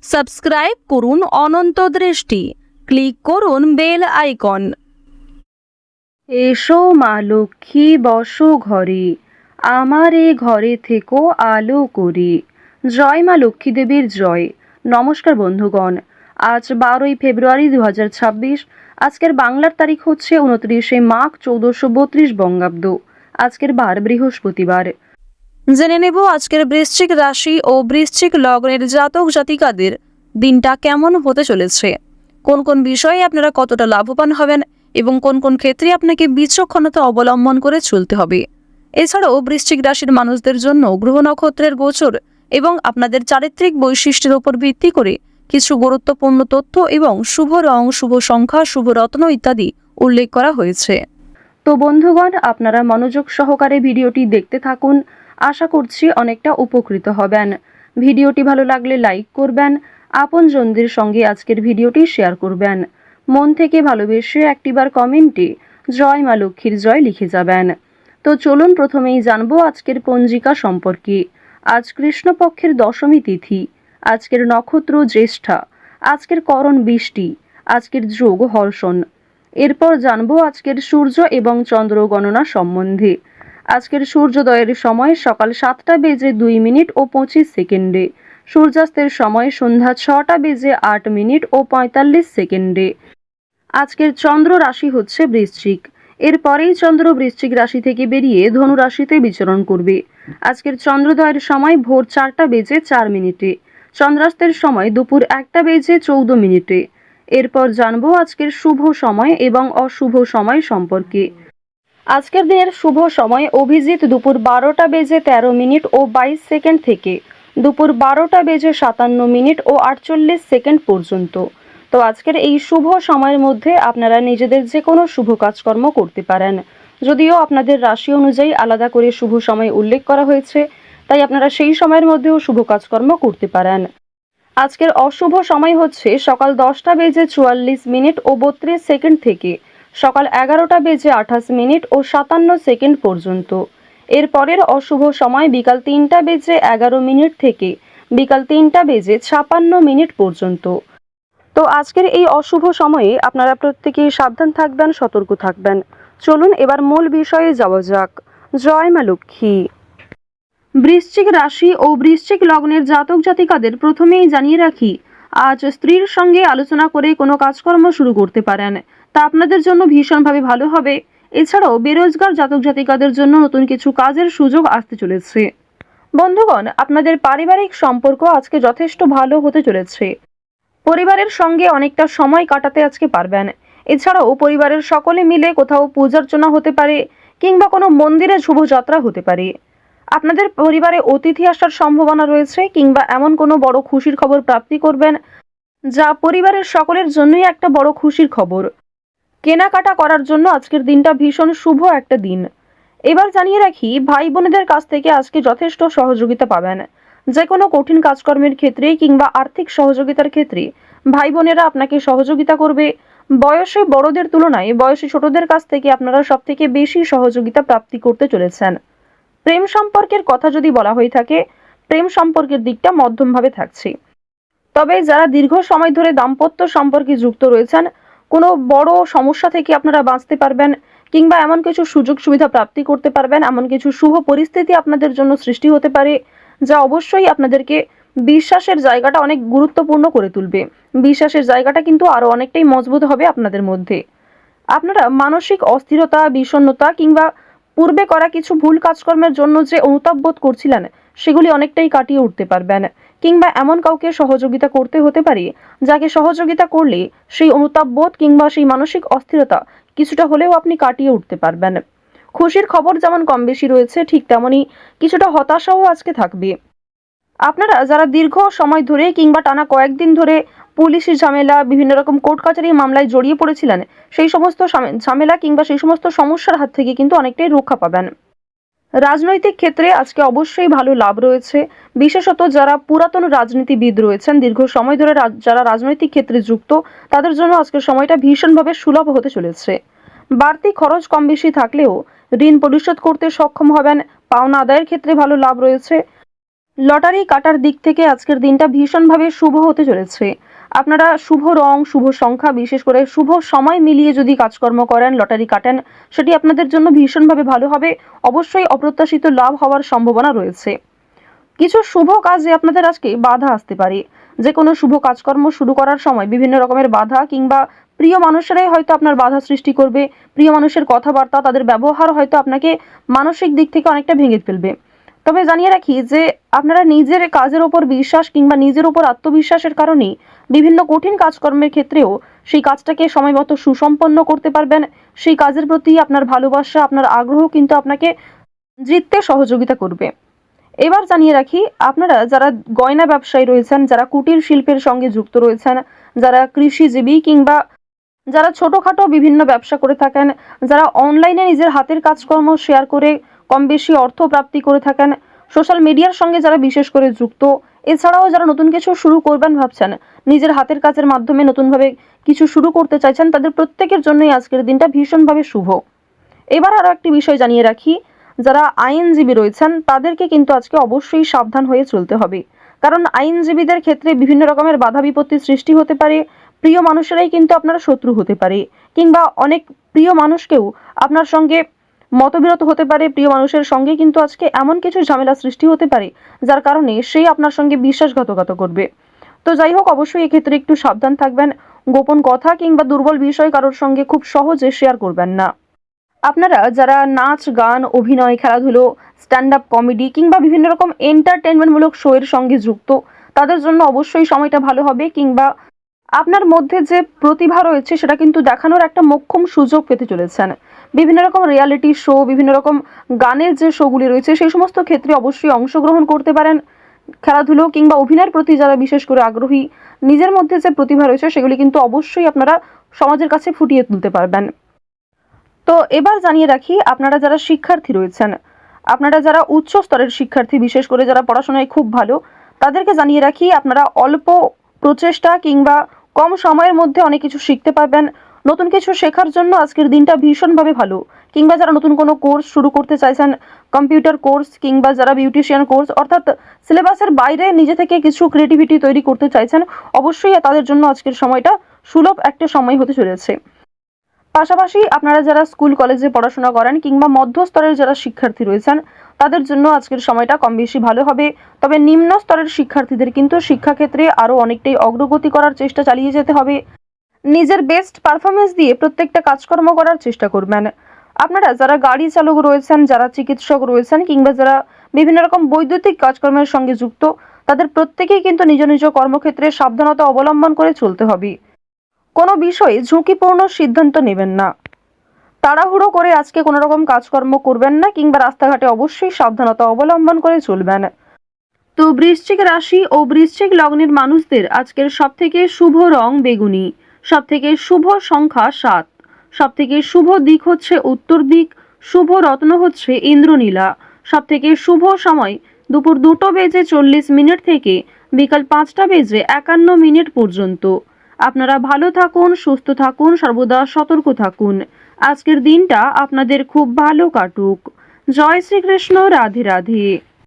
Subscribe করুন অনন্ত দৃষ্টি, click করুন বেল আইকন। এসো মা লক্ষ্মী বসো ঘরে, আমার এ ঘরে থেকো আলো করে। জয় মা লক্ষ্মী দেবীর জয়। নমস্কার বন্ধুগণ, আজ 12ই ফেব্রুয়ারি 2026। আজকের বাংলার তারিখ হচ্ছে 29শে মাঘ 1432 বঙ্গাব্দ। আজকের বার বৃহস্পতিবার। জেনে নেব আজকের বৃশ্চিক রাশি ও বৃশ্চিক লগ্নের জাতক জাতিকাদের দিনটা কেমন হতে চলেছে, কোন কোন বিষয়ে আপনারা কতটা লাভবান হবেন এবং কোন কোন ক্ষেত্রে আপনাকে বিচক্ষণতা অবলম্বন করে চলতে হবে। এছাড়াও বৃশ্চিক রাশির মানুষদের জন্য গ্রহ নক্ষত্রের গোচর এবং আপনাদের চারিত্রিক বৈশিষ্ট্যের উপর ভিত্তি করে কিছু গুরুত্বপূর্ণ তথ্য এবং শুভ রং, শুভ সংখ্যা, শুভ রত্ন ইত্যাদি উল্লেখ করা হয়েছে। তো বন্ধুগণ, আপনারা মনোযোগ সহকারে ভিডিওটি দেখতে থাকুন। আশা করছি অনেকটা উপকৃত হবেন। ভিডিওটি ভালো লাগলে লাইক করবেন, আপনজনদের সঙ্গে আজকের ভিডিওটি শেয়ার করবেন। মন থেকে ভালোবেসে একটিবার কমেন্টে জয় মা লক্ষ্মীর জয় লিখে যাবেন। তো চলুন প্রথমেই জানবো আজকের পঞ্জিকা সম্পর্কে। আজ কৃষ্ণপক্ষের দশমী তিথি, আজকের নক্ষত্র জ্যেষ্ঠা, আজকের করণ বৃষ্টি, আজকের যোগ হর্ষণ। এরপর জানবো আজকের সূর্য এবং চন্দ্র গণনা সম্বন্ধে। আজকের সূর্যোদয়ের সময় সকাল 7:02 ও 25 সেকেন্ডে, সূর্যাস্তের সময় সন্ধ্যা 6:08 ও 45 সেকেন্ডে। আজকের চন্দ্র রাশি হচ্ছে বৃশ্চিক। এরপরেই চন্দ্র বৃশ্চিক রাশি থেকে বেরিয়ে ধনু রাশিতে বিচরণ করবে। আজকের চন্দ্রোদয়ের সময় ভোর 4:04, চন্দ্রাস্তের সময় দুপুর 1:14। এরপর জানবো আজকের শুভ সময় এবং অশুভ সময় সম্পর্কে। আজকের দিনের শুভ সময় অভিজিৎ দুপুর 12:13 ও 22 সেকেন্ড থেকে দুপুর 12:57 ও 48 সেকেন্ড পর্যন্ত। তো আজকের এই শুভ সময়ের মধ্যে আপনারা নিজেদের যে কোনো শুভ কাজকর্ম করতে পারেন। যদিও আপনাদের রাশি অনুযায়ী আলাদা করে শুভ সময় উল্লেখ করা হয়েছে, তাই আপনারা সেই সময়ের মধ্যেও শুভ কাজকর্ম করতে পারেন। আজকের অশুভ সময় হচ্ছে সকাল 10:44 ও 32 সেকেন্ড থেকে সকাল 11:28 ও 57 সেকেন্ড পর্যন্ত। এরপরের অশুভ সময় বিকাল 3:11 থেকে বিকাল 3:56 পর্যন্ত। তো আজকের এই অশুভ সময়ে আপনারা প্রত্যেকেই সাবধান থাকবেন, সতর্ক থাকবেন। চলুন এবার মূল বিষয়ে যাওয়া যাক। জয় মা লক্ষ্মী। বৃশ্চিক রাশি ও বৃশ্চিক লগ্নের জাতক জাতিকাদের প্রথমেই জানিয়ে রাখি, আজ স্ত্রীর সঙ্গে আলোচনা করে কোনো কাজকর্ম শুরু করতে পারেন, তা আপনাদের জন্য ভীষণভাবে ভালো হবে। এছাড়াও বেরোজগার জাতক জাতিকাদের জন্য নতুন কিছু কাজের সুযোগ আসতে চলেছে। বন্ধুগণ, আপনাদের পারিবারিক সম্পর্ক আজকে যথেষ্ট ভালো হতে চলেছে। পরিবারের সঙ্গে অনেকটা সময় কাটাতে আজকে পারবেন। এছাড়াও পরিবারের সকলে মিলে কোথাও পূজার্চনা হতে পারে কিংবা কোনো মন্দিরে শুভযাত্রা হতে পারে। আপনাদের পরিবারে অতিথি আসার সম্ভাবনা রয়েছে কিংবা এমন কোনো বড় খুশির খবর প্রাপ্তি করবেন যা পরিবারের সকলের জন্যই একটা বড় খুশির খবর। কেনাকাটা করার জন্য আজকের দিনটা ভীষণ শুভ একটা দিন। এবার জানিয়ে রাখি, ভাই বোনেদের কাছ থেকে আজকে যথেষ্ট সহযোগিতা পাবেন। যে কোনো কঠিন কাজকর্মের ক্ষেত্রে কিংবা আর্থিক সহযোগিতার ক্ষেত্রে ভাই বোনেরা আপনাকে সহযোগিতা করবে। বয়সে বড়দের তুলনায় বয়সে ছোটদের কাছ থেকে আপনারা সব থেকে বেশি সহযোগিতা প্রাপ্তি করতে চলেছেন। প্রেম সম্পর্কের কথা যদি বলা হয়ে থাকে, প্রেম সম্পর্কের দিকটা মধ্যমভাবে থাকছে। তবে যারা দীর্ঘ সময় ধরে দাম্পত্য সম্পর্কে যুক্ত রয়েছেন, কোনো বড় সমস্যা থেকে আপনারা বাঁচতে পারবেন কিংবা এমন কিছু সুযোগ সুবিধা প্রাপ্তি করতে পারবেন, এমন কিছু শুভ পরিস্থিতি আপনাদের জন্য সৃষ্টি হতে পারে যা অবশ্যই আপনাদেরকে বিশ্বাসের জায়গাটা অনেক গুরুত্বপূর্ণ করে তুলবে। বিশ্বাসের জায়গাটা কিন্তু আরো অনেকটাই মজবুত হবে আপনাদের মধ্যে। আপনারা মানসিক অস্থিরতা, বিষণ্ণতা কিংবা পূর্বে করা কিছু ভুল কাজকর্মের জন্য যে অনুতাপ বোধ করছিলেন সেগুলি অনেকটাই কাটিয়ে উঠতে পারবেন কিংবা এমন কাউকে সহযোগিতা করতে হতে পারে যাকে সহযোগিতা করলে সেই অনুতাপ বোধ কিংবা সেই মানসিক অস্থিরতা কিছুটা হলেও আপনি কাটিয়ে উঠতে পারবেন। খুশির খবর যেমন কম বেশি রয়েছে, ঠিক তেমনই কিছুটা হতাশাও আজকে থাকবে। আপনারা যারা দীর্ঘ সময় ধরে কিংবা টানা কয়েকদিন ধরে পুলিশি ঝামেলা, বিভিন্ন রকম কোর্ট কাচারি মামলায় জড়িয়ে পড়েছিলেন, সেই সমস্ত ঝামেলা কিংবা সেই সমস্ত সমস্যার হাত থেকে কিন্তু অনেকটাই রক্ষা পাবেন। রাজনৈতিক ক্ষেত্রে আজকে অবশ্যই ভালো লাভ রয়েছে। বিশেষত যারা পুরাতন রাজনীতিবিদ রয়েছেন, দীর্ঘ সময় ধরে যারা রাজনৈতিক ক্ষেত্রে যুক্ত, তাদের জন্য আজকের সময়টা ভীষণভাবে সুলভ হতে চলেছে। বাড়তি খরচ কম বেশি থাকলেও ঋণ পরিশোধ করতে সক্ষম হবেন। পাওনা আদায়ের ক্ষেত্রে ভালো লাভ রয়েছে। লটারি কাটার দিক থেকে আজকের দিনটা ভীষণভাবে শুভ হতে চলেছে। আপনারা শুভ রং, শুভ সংখ্যা, বিশেষ করে শুভ সময় মিলিয়ে যদি কাজকর্ম করেন, লটারি কাটেন, সেটি আপনাদের জন্য ভীষণভাবে ভালো হবে। অবশ্যই অপ্রত্যাশিত লাভ হওয়ার সম্ভাবনা রয়েছে। কিছু শুভ কাজে আপনাদের আজকে বাধা আসতে পারে। যে কোনো শুভ কাজকর্ম শুরু করার সময় বিভিন্ন রকমের বাধা কিংবা প্রিয় মানুষেরাই হয়তো আপনার বাধা সৃষ্টি করবে। প্রিয় মানুষের কথাবার্তা, তাদের ব্যবহার হয়তো আপনাকে মানসিক দিক থেকে অনেকটা ভেঙে ফেলবে। তবে জানিয়ে রাখি যে আপনারা নিজের কাজের ওপর বিশ্বাস কিংবা নিজের ওপর আত্মবিশ্বাসের কারণেই বিভিন্ন কঠিন কাজকর্মের ক্ষেত্রেও সেই কাজটাকে সময়মতো সুসম্পন্ন করতে পারবেন। সেই কাজের প্রতি আপনার ভালোবাসা, আপনার আগ্রহ কিন্তু আপনাকে জিততে সহযোগিতা করবে। এবার জানিয়ে রাখি, আপনারা যারা গয়না ব্যবসায়ী রয়েছেন, যারা কুটির শিল্পের সঙ্গে যুক্ত রয়েছেন, যারা কৃষিজীবী কিংবা যারা ছোটোখাটো বিভিন্ন ব্যবসা করে থাকেন, যারা অনলাইনে নিজের হাতের কাজকর্ম শেয়ার করে কম বেশি অর্থ প্রাপ্তি করে থাকেন, সোশ্যাল মিডিয়ার সঙ্গে যারা বিশেষ করে যুক্ত, এছাড়াও যারা নতুন কিছু শুরু করবেন ভাবছেন, নিজের হাতের কাজের মাধ্যমে নতুনভাবে কিছু শুরু করতে চাইছেন, তাদের প্রত্যেকের জন্যই আজকের দিনটা ভীষণভাবে শুভ। এবার আরও একটি বিষয় জানিয়ে রাখি, যারা আইনজীবী রয়েছেন তাদেরকে কিন্তু আজকে অবশ্যই সাবধান হয়ে চলতে হবে। কারণ আইনজীবীদের ক্ষেত্রে বিভিন্ন রকমের বাধা বিপত্তি সৃষ্টি হতে পারে। প্রিয় মানুষেরাই কিন্তু আপনার শত্রু হতে পারে, কিংবা অনেক প্রিয় মানুষকেও আপনার সঙ্গে মতবিরোধ হতে পারে। প্রিয় মানুষের সঙ্গে কিন্তু আজকে এমন কিছু ঝামেলা সৃষ্টি হতে পারে যার কারণে সেই আপনার সঙ্গে বিশ্বাসঘাতকতা করবে। তো যাই হোক, অবশ্যই এক্ষেত্রে একটু সাবধান থাকবেন। গোপন কথা কিংবা দুর্বল বিষয় কারোর সঙ্গে খুব সহজে শেয়ার করবেন না। আপনারা যারা নাচ, গান, অভিনয়, খেলাধুলো, স্ট্যান্ড আপ কমেডি কিংবা বিভিন্ন রকম এন্টারটেনমেন্টমূলক শো এর সঙ্গে যুক্ত, তাদের জন্য অবশ্যই সময়টা ভালো হবে। কিংবা আপনার মধ্যে যে প্রতিভা রয়েছে সেটা কিন্তু দেখানোর একটা মোক্ষম সুযোগ পেতে চলেছেন। বিভিন্ন রকম রিয়ালিটি শো, বিভিন্ন রকম গানের যে শোগুলি রয়েছে সেই সমস্ত ক্ষেত্রে অবশ্যই অংশগ্রহণ করতে পারেন। খেলাধুলো কিংবা অভিনয়ের প্রতি যারা বিশেষ করে আগ্রহী, নিজের মধ্যে যে প্রতিভা রয়েছে সেগুলি কিন্তু অবশ্যই আপনারা সমাজের কাছে ফুটিয়ে তুলতে পারবেন। তো এবার জানিয়ে রাখি, আপনারা যারা শিক্ষার্থী রয়েছেন, আপনারা যারা উচ্চ স্তরের শিক্ষার্থী, বিশেষ করে যারা পড়াশোনায় খুব ভালো, তাদেরকে জানিয়ে রাখি আপনারা অল্প প্রচেষ্টা কিংবা কম সময়ের মধ্যে অনেক কিছু শিখতে পারবেন। নতুন কিছু শেখার জন্য আজকের দিনটা ভীষণভাবে ভালো। কিংবা যারা নতুন কোনো কোর্স শুরু করতে চাইছেন, কম্পিউটার কোর্স কিংবা যারা বিউটিশিয়ান কোর্স, অর্থাৎ সিলেবাসের বাইরে নিজে থেকে কিছু ক্রিয়েটিভিটি তৈরি করতে চাইছেন, অবশ্যই তাদের জন্য আজকের সময়টা সুলভ একটা সময় হতে চলেছে। পাশাপাশি আপনারা যারা স্কুল কলেজে পড়াশোনা করেন কিংবা মধ্যস্তরের যারা শিক্ষার্থী রয়েছেন, তাদের জন্য আজকের সময়টা কম বেশি ভালো হবে। তবে নিম্ন স্তরের শিক্ষার্থীদের কিন্তু শিক্ষাক্ষেত্রে আরও অনেকটাই অগ্রগতি করার চেষ্টা চালিয়ে যেতে হবে। নিজের বেস্ট পারফরমেন্স দিয়ে প্রত্যেকটা কাজকর্ম করার চেষ্টা করবেন। আপনারা যারা গাড়ি চালক রয়েছেন, যারা চিকিৎসক রয়েছেন কিংবা যারা বিভিন্ন রকম বৈদ্যুতিক কাজকর্মের সঙ্গে যুক্ত, তাদের প্রত্যেকেই কিন্তু নিজ নিজ কর্মক্ষেত্রে সাবধানতা অবলম্বন করে চলতে হবে। কোনো বিষয়ে ঝুঁকিপূর্ণ সিদ্ধান্ত নেবেন না। তাড়াহুড়ো করে আজকে কোনো রকম কাজকর্ম করবেন না কিংবা রাস্তাঘাটে অবশ্যই সাবধানতা অবলম্বন করে চলবেন। তো বৃশ্চিক রাশি ও বৃশ্চিক লগ্নের মানুষদের আজকের সবথেকে শুভ রং বেগুনি, সবথেকে শুভ সংখ্যা 7, সবথেকে শুভ দিক হচ্ছে উত্তর দিক, শুভ রত্ন হচ্ছে ইন্দ্রনীলা, সবথেকে শুভ সময় দুপুর 2:40 থেকে বিকাল 5:51 পর্যন্ত। আপনারা ভালো থাকুন, সুস্থ থাকুন, সর্বদা সতর্ক থাকুন। আজকের দিনটা আপনাদের খুব ভালো কাটুক। জয় শ্রীকৃষ্ণ, রাধে রাধে।